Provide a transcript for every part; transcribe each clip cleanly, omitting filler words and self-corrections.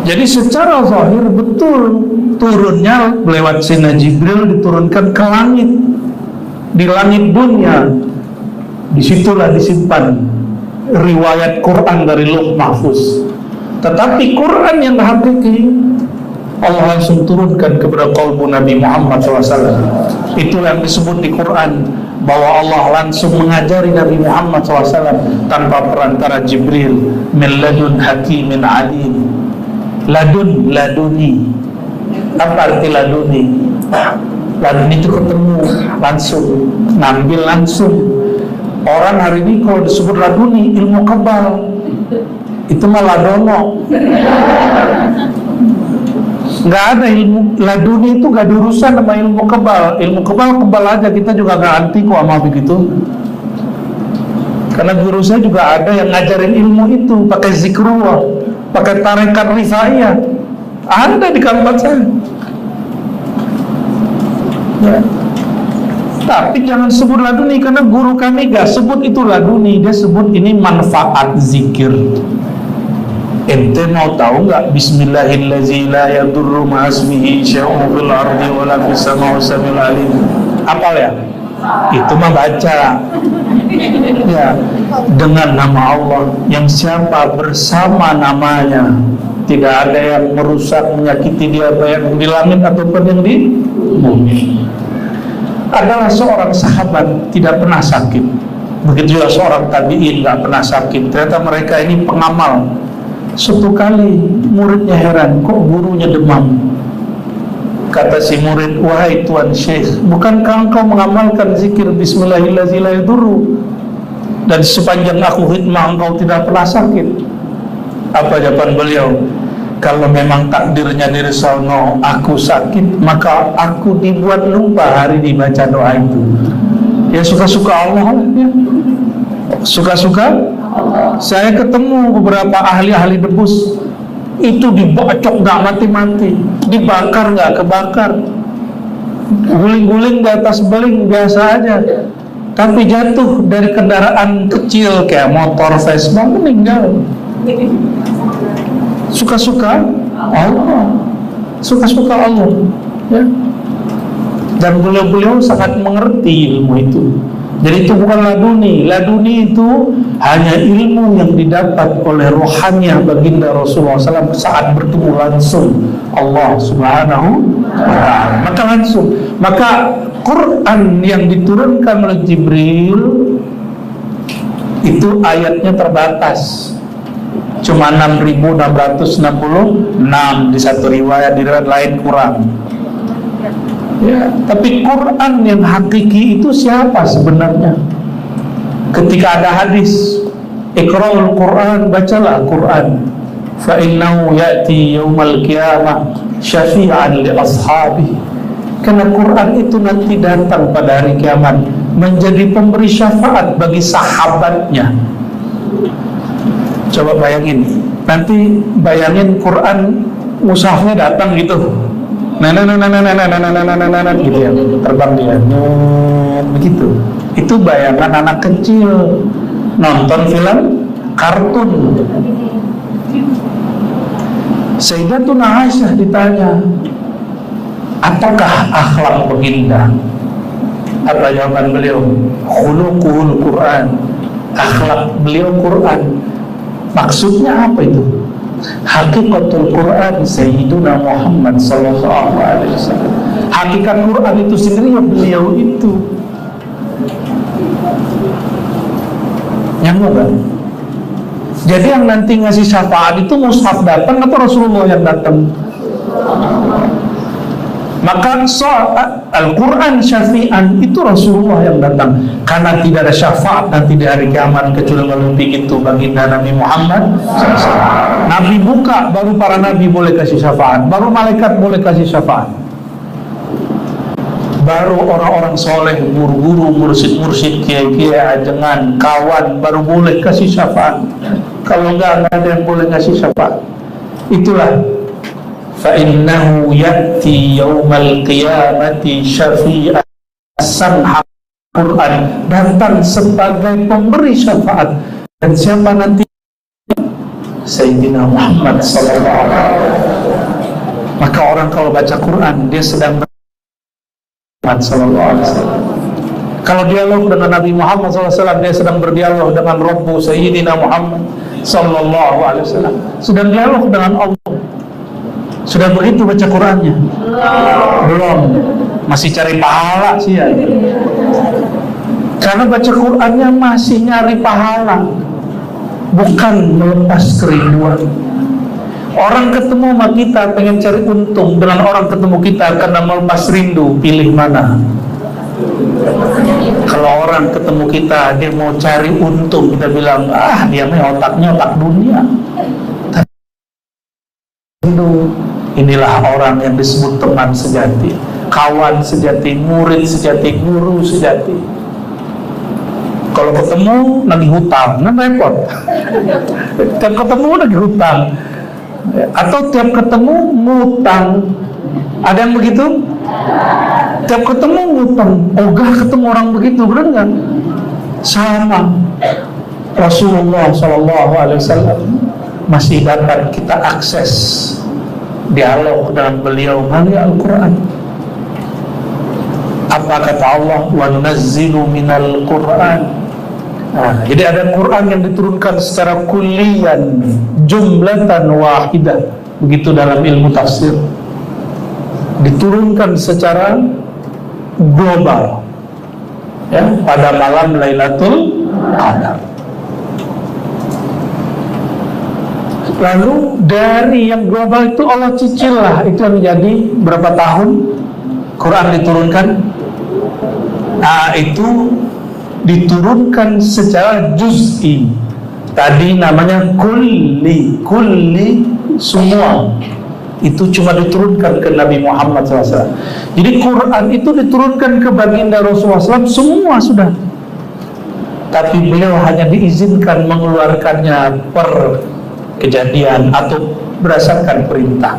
Jadi secara zahir betul turunnya lewat Sayyidina Jibril, diturunkan ke langit, di langit dunia. Disitulah disimpan riwayat Quran dari Lauh Mahfuz. Tetapi Quran yang hakiki Allah langsung turunkan kepada qalbu Nabi Muhammad SAW. Itulah yang disebut di Quran, bahwa Allah langsung mengajari Nabi Muhammad SAW tanpa perantara Jibril. Min ladun hakimin alim. Ladun, laduni. Apa arti laduni? Laduni itu ketemu langsung, ngambil langsung. Orang hari ini kalau disebut laduni, ilmu kebal, itu mah ladono. Nggak ada ilmu laduni, itu nggak diurusan sama ilmu kebal. Ilmu kebal aja, kita juga nggak anti kok sama begitu. Karena guru saya juga ada yang ngajarin ilmu itu pakai zikrullah, pakai tarekat rifaiyah, ada di kampus saya. Ya. Tapi jangan sebut laduni, karena guru kami gak sebut itu laduni, dia sebut ini manfaat zikir. Ente mau tahu nggak? Bismillahirrahmanirrahim, la yadurru ma'asmihi syai'un fil ardi wala fis samaa'i samil alim. Apal ya? Itu mah baca. Ya, dengan nama Allah yang siapa bersama namanya tidak ada yang merusak, menyakiti dia, baik di langit ataupun yang di bumi. Adalah seorang sahabat tidak pernah sakit. Begitu juga seorang tabi'in tidak pernah sakit. Ternyata mereka ini pengamal. Suatu kali muridnya heran, kok gurunya demam. Kata si murid, wahai tuan syekh, bukankah engkau mengamalkan zikir bismillahirrahmanirrahim dulu, dan sepanjang aku khidmah engkau tidak pernah sakit? Apa jawaban beliau? Kalau memang takdirnya dari sono aku sakit, maka aku dibuat lupa hari dibaca doa itu. Ya suka-suka Allah ya. Suka-suka saya ketemu beberapa ahli-ahli debus, itu dibocok gak mati-mati, dibakar gak kebakar, guling-guling di atas beling biasa aja, tapi jatuh dari kendaraan kecil kayak motor Vespa meninggal. Suka-suka Allah, suka-suka Allah ya. Dan beliau-beliau sangat mengerti ilmu itu. Jadi itu bukan laduni. Laduni itu hanya ilmu yang didapat oleh rohaniah baginda Rasulullah SAW saat bertemu langsung Allah Subhanahu wa ta'ala. Maka langsung, maka Quran yang diturunkan oleh Jibril itu ayatnya terbatas, cuma 6.666 di satu riwayat, di riwayat lain kurang. Ya, tapi Quran yang hakiki itu siapa sebenarnya? Ketika ada hadis, Iqra'ul Quran, bacalah Quran, fa innahu ya'ti yaumal qiyamah syafi'an li ashabi. Karena Quran itu nanti datang pada hari kiamat menjadi pemberi syafaat bagi sahabatnya. Coba bayangin, nanti bayangin Quran mushafnya datang gitu, gitu ya, terbang dia, begitu. Itu bayangan anak kecil nonton film kartun. Sayyidatuna Aisyah ditanya, apakah akhlak baginda? Apa jawaban beliau? Khuluquhul Quran, akhlak beliau Quran. Maksudnya apa itu? Hakikatul Quran Sayyiduna Muhammad sallallahu alaihi wasallam. Hakikat Quran itu sendiri beliau itu. Nyambung kan? Jadi yang nanti ngasih syafaat itu mushaf datang atau Rasulullah yang datang? Maka Al-Quran syafi'an itu Rasulullah yang datang, karena tidak ada syafaat nanti di hari kiamat kecuali melalui pintu baginda Nabi Muhammad. Nabi buka, baru para nabi boleh kasih syafaat, baru malaikat boleh kasih syafaat, baru orang-orang soleh, guru-guru, mursyid-mursyid, kiai-kiai, ajengan, kawan baru boleh kasih syafaat. Kalau enggak ada yang boleh kasih syafaat. Itulah فَإِنَّهُ يَأْتِي يَوْمَ الْقِيَامَةِ شَفِيعًا. Quran datang sebagai pemberi syafaat. Dan siapa nanti? Sayyidina Muhammad sallallahu alaihi wasallam. Maka orang kalau baca Quran dia sedang Muhammad sallallahu alaihi wasallam. Kalau dialog dengan Nabi Muhammad sallallahu alaihi wasallam, dia sedang berdialog dengan Rabbu Sayyidina Muhammad sallallahu alaihi wasallam. Sedang dialog dengan Allah. Sudah begitu baca Qurannya? Belum. Masih cari pahala sih ya. Karena baca Qurannya masih nyari pahala, bukan melepas kerinduan. Orang ketemu sama kita pengen cari untung, dengan orang ketemu kita karena melepas rindu, pilih mana? Kalau orang ketemu kita dia mau cari untung, kita bilang dia mah otaknya otak dunia. Tapi rindu, inilah orang yang disebut teman sejati, kawan sejati, murid sejati, guru sejati. Kalau ketemu lagi hutang, kan repot. Tiap ketemu lagi hutang, atau tiap ketemu ngutang. Ada yang begitu? Tiap ketemu ngutang, ogah ketemu orang begitu, benar nggak? Sama. Rasulullah SAW masih dapat kita akses dialog dengan beliau melalui Al-Quran. Apa kata Allah? Wa nunazzilu minal Quran. Jadi ada Quran yang diturunkan secara kulliyan, jumlatan wahidah. Begitu dalam ilmu tafsir. Diturunkan secara global, ya, pada malam Lailatul Qadar. Lalu dari yang global itu Allah cicil lah, itu yang menjadi berapa tahun Quran diturunkan. Itu diturunkan secara juz'i. Tadi namanya kulli semua. Itu cuma diturunkan ke Nabi Muhammad SAW. Jadi Quran itu diturunkan ke baginda Rasulullah SAW semua sudah. Tapi beliau hanya diizinkan mengeluarkannya per kejadian atau berdasarkan perintah.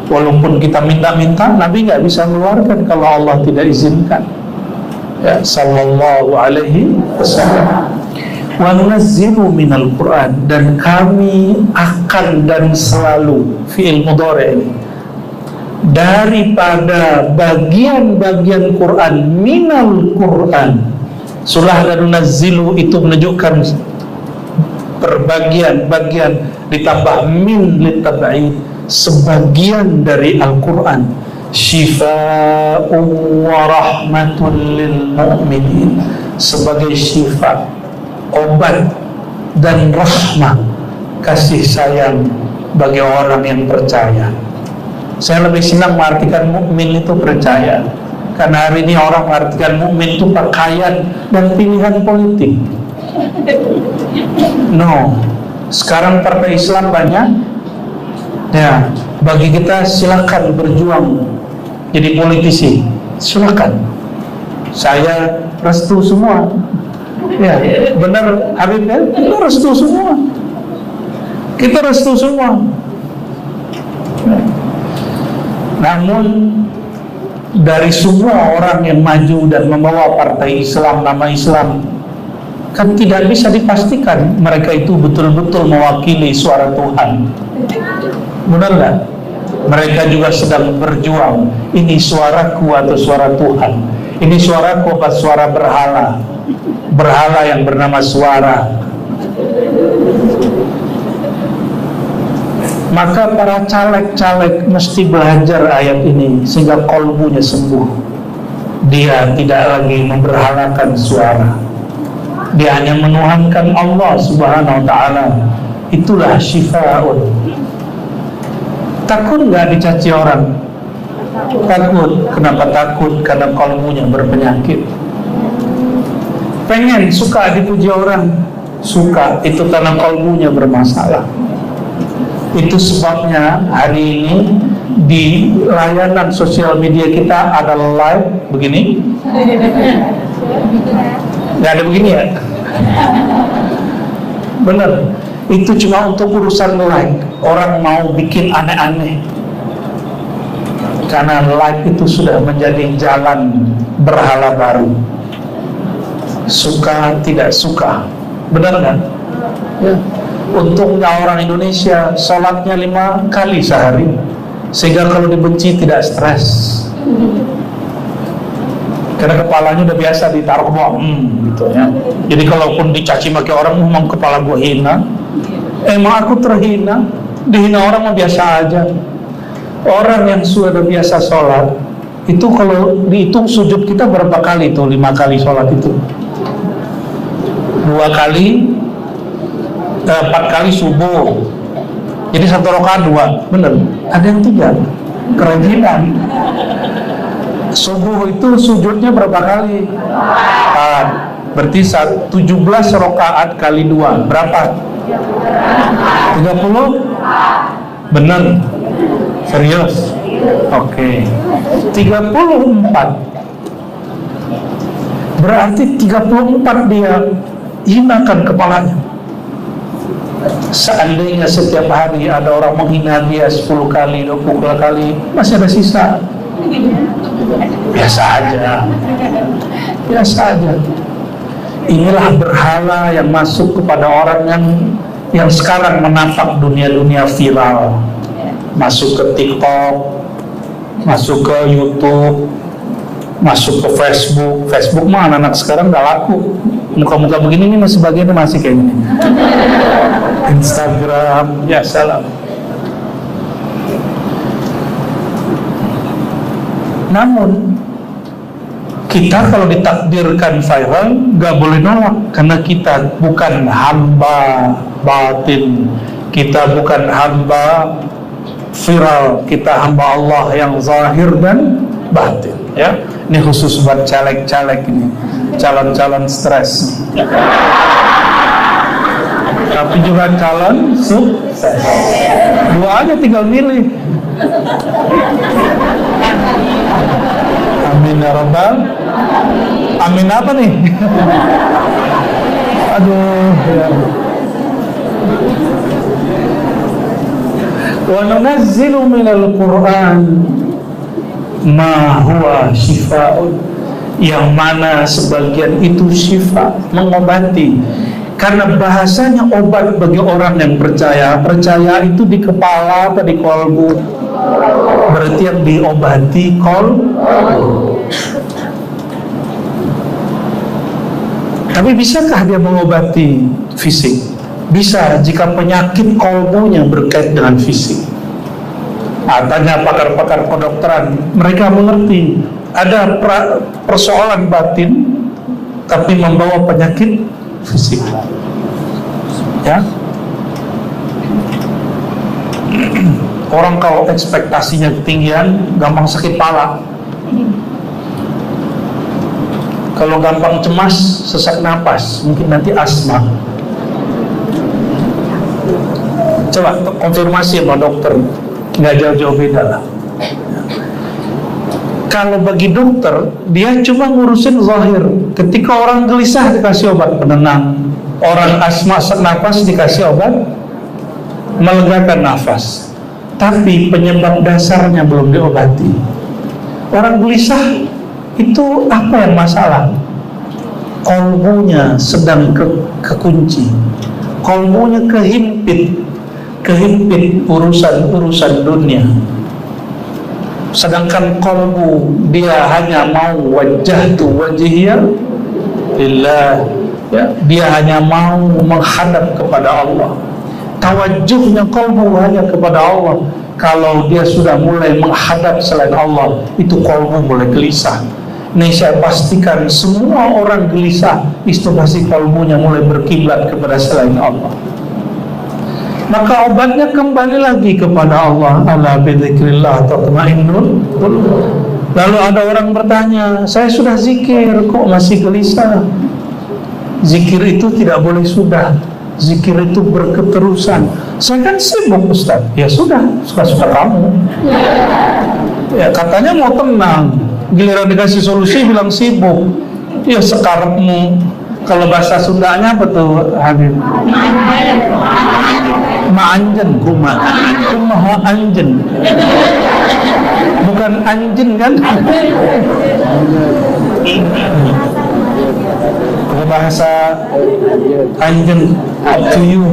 Walaupun kita minta-minta, Nabi nggak bisa mengeluarkan kalau Allah tidak izinkan. Ya, sallallahu alaihi wasallam. Wa nunazzilu minal Quran, dan kami akan dan selalu fi'il mudhari' ini daripada bagian-bagian Quran, minal Quran. Surah dan nunazzilu itu menunjukkan perbagian-bagian ditambah min litab'id, sebagian dari Al-Quran, syifa'un wa rahmatun lil mu'minin, sebagai syifa, obat dan rahmah, kasih sayang bagi orang yang percaya. Saya lebih senang mengartikan mukmin itu percaya, karena hari ini orang mengartikan mukmin itu pakaian dan pilihan politik. No, sekarang partai Islam banyak. Ya, bagi kita silakan berjuang jadi politisi, silakan. Saya restu semua. Ya, benar Habib ya? Kita restu semua. Kita restu semua. Namun dari semua orang yang maju dan membawa partai Islam, nama Islam, kan tidak bisa dipastikan mereka itu betul-betul mewakili suara Tuhan. Benar nggak? Mereka juga sedang berjuang. Ini suaraku atau suara Tuhan? Ini suaraku atau suara berhala? Berhala yang bernama suara. Maka para caleg-caleg mesti belajar ayat ini sehingga kolbunya sembuh. Dia tidak lagi memberhalakan suara. Dia hanya menuhankan Allah Subhanahu wa ta'ala. Itulah syifa'un. Takut nggak dicaci orang? Takut. Kenapa takut? Karena kolbunya berpenyakit. Pengen, suka dipuji orang, suka, itu karena kolbunya bermasalah. Itu sebabnya hari ini di layanan sosial media kita ada live begini. Nggak ada begini ya? Bener. Itu cuma untuk urusan like. Orang mau bikin aneh-aneh. Karena like itu sudah menjadi jalan berhala baru. Suka tidak suka. Benar kan? Ya. Untungnya orang Indonesia sholatnya 5 kali sehari. sehingga kalau dibenci tidak stres, karena kepalanya udah biasa ditaruh ke bawah, gitu ya. Jadi kalaupun dicaci maki orang, memang kepala gue hina, emang aku terhina, dihina orang mah biasa aja. Orang yang sudah biasa sholat itu kalau dihitung sujud kita berapa kali tuh? 5 kali sholat itu, 2 kali, 4 kali subuh, jadi 1 rakaat 2, bener. Ada yang 3, kerajinan. Subuh itu sujudnya berapa kali? 4, berarti 17 rakaat kali 2 berapa? 30? Bener? Serius? Oke. 34. Berarti 34 dia hinakan kepalanya. Seandainya setiap hari ada orang menghina dia 10 kali, 20 kali, masih ada sisa. Biasa aja. Biasa aja. Inilah berhala yang masuk kepada orang yang sekarang menapak dunia-dunia viral. Masuk ke TikTok, masuk ke YouTube, masuk ke Facebook. Facebook mah anak-anak sekarang gak laku. Muka-muka begini nih masih bagiannya masih kayak gini. Instagram, ya salam. Namun kita kalau ditakdirkan viral gak boleh nolak, karena kita bukan hamba batin, kita bukan hamba viral, kita hamba Allah yang zahir dan batin, ya. Ini khusus buat caleg-caleg ini, calon-calon stres, tapi juga calon sukses. 2 aja tinggal milih. Amin ya rabbal. Amin apa nih? Aduh ya. Wa nunazzilu minal Qur'an ma huwa shifaa'un, yang mana sebagian itu syifa, mengobati. Karena bahasanya obat bagi orang yang percaya. Percaya itu di kepala atau di kolbu, berarti yang diobati kolbu. Tapi bisakah dia mengobati fisik? Bisa, jika penyakit kolbunya berkait dengan fisik. Tanya pakar-pakar kedokteran, mereka mengerti ada persoalan batin tapi membawa penyakit fisik, ya. Orang kalau ekspektasinya ketinggian gampang sakit kepala, kalau gampang cemas sesak napas, mungkin nanti asma. Coba konfirmasi sama dokter, nggak jauh-jauh beda lah. Kalau bagi dokter, dia cuma ngurusin zahir. Ketika orang gelisah dikasih obat penenang, orang asma sesak nafas dikasih obat melegakan nafas. Tapi penyebab dasarnya belum diobati. Orang gelisah itu apa yang masalah? Kolbunya sedang kekunci, kolbunya kehimpit urusan dunia. Sedangkan kolbu dia hanya mau wajhiyah lillah, ya, dia hanya mau menghadap kepada Allah. Tawajuhnya kolbu hanya kepada Allah. Kalau dia sudah mulai menghadap selain Allah, itu kolbu mulai gelisah. Ini saya pastikan semua orang gelisah, itu pasti kolbunya mulai berkiblat kepada selain Allah. Maka obatnya kembali lagi kepada Allah. Ala bidzikrillah tatma'innul qulub. Lalu ada orang bertanya, saya sudah zikir kok masih gelisah? Zikir itu tidak boleh sudah, zikir itu berketerusan. Saya kan sibuk Ustaz. Ya sudah, suka-suka kamu. Ya katanya mau tenang, giliran dikasih solusi bilang sibuk. Ya sekarepmu. Kalau bahasa Sundanya apa tuh Habib? Ma'anjen, kumaha anjen, bukan anjen kan? Kalau bahasa anjen, up to you.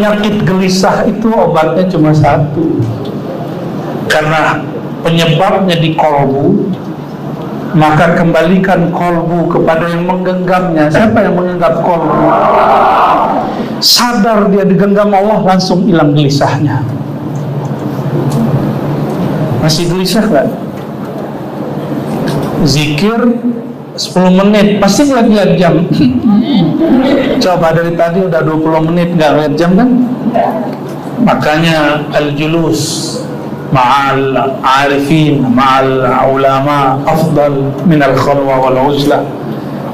penyakit gelisah itu obatnya cuma satu, karena penyebabnya di kolbu, maka kembalikan kolbu kepada yang menggenggamnya. Siapa yang menggenggam kolbu? Sadar dia digenggam Allah, langsung hilang gelisahnya. Masih gelisah gak? Zikir 10 menit, pasti lihat jam. Coba dari tadi udah 20 menit gak lihat jam kan? Makanya al-julus ma'al arifin, ma'al ulama afdal minal khalwa wal uzlah.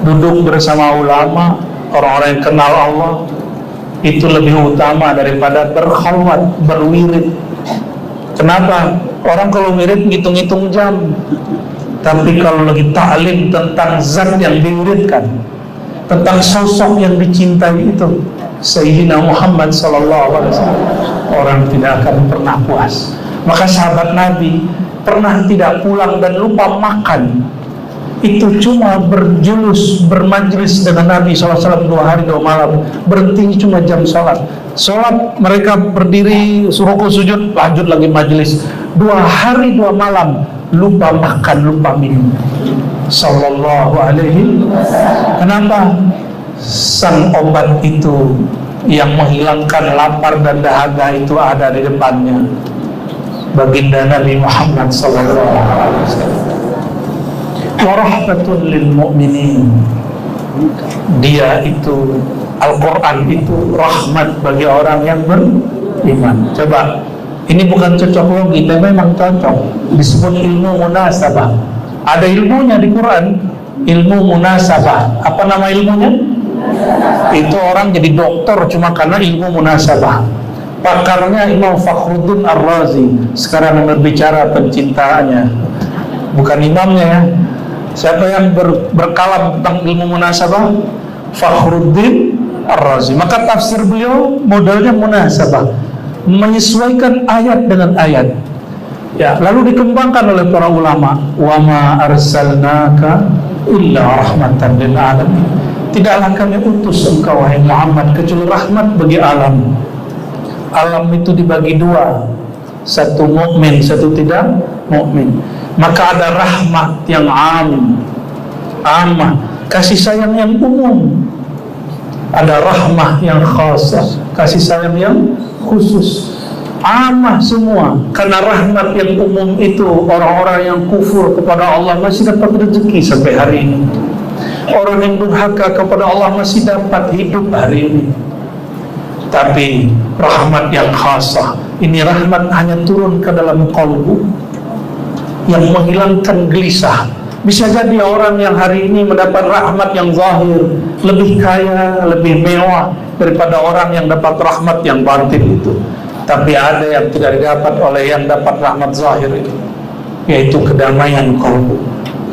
Duduk bersama ulama, orang-orang yang kenal Allah, itu lebih utama daripada berkhalwat, berwirid. Kenapa? Orang kalau wirid ngitung-ngitung jam, tapi kalau lagi ta'lim tentang zat yang diwiridkan, tentang sosok yang dicintai itu, Sayyidina Muhammad SAW, orang tidak akan pernah puas. Maka sahabat Nabi pernah tidak pulang dan lupa makan, itu cuma berjulus, bermajlis dengan Nabi SAW 2 hari 2 malam. Berhenti cuma jam sholat. Sholat mereka berdiri, rukuk sujud, lanjut lagi majlis. 2 hari 2 malam, lupa makan, lupa minum. Sallallahu alaihi. Kenapa? Sang obat itu yang menghilangkan lapar dan dahaga itu ada di depannya. Baginda Nabi Muhammad sallallahu alaihi wasallam. Wa rahmatun lil mu'minin. Dia itu, Al-Quran itu rahmat bagi orang yang beriman. Coba, ini bukan cocok logi, tapi memang cocok. Disebut ilmu munasabah. Ada ilmunya di Quran, ilmu munasabah. Apa nama ilmunya? Itu orang jadi dokter cuma karena ilmu munasabah. Pakarnya Imam Fakhruddin Ar-Razi. Sekarang berbicara pencintaannya, bukan imamnya ya. Siapa yang berkalam tentang ilmu munasabah? Fakhruddin Ar-Razi. Maka tafsir beliau modelnya munasabah, menyesuaikan ayat dengan ayat. Ya, lalu dikembangkan oleh para ulama. Wa ma arsalnaka illa rahmatan lil alamin. Tidaklah kami utus engkau wahai Muhammad kecuali rahmat bagi alam. Alam itu dibagi 2, satu mukmin, satu tidak mukmin. Maka ada rahmat yang amah, kasih sayang yang umum. Ada rahmah yang khasah, kasih sayang yang khusus. Amah semua. Karena rahmat yang umum itu, orang-orang yang kufur kepada Allah masih dapat rezeki sampai hari ini. Orang yang durhaka kepada Allah masih dapat hidup hari ini. Tapi rahmat yang khasah, ini rahmat hanya turun ke dalam qalbu, yang menghilangkan gelisah. Bisa jadi orang yang hari ini mendapat rahmat yang zahir, lebih kaya, lebih mewah daripada orang yang dapat rahmat yang batin itu. Tapi ada yang tidak didapat oleh yang dapat rahmat zahir itu, yaitu kedamaian qalbu.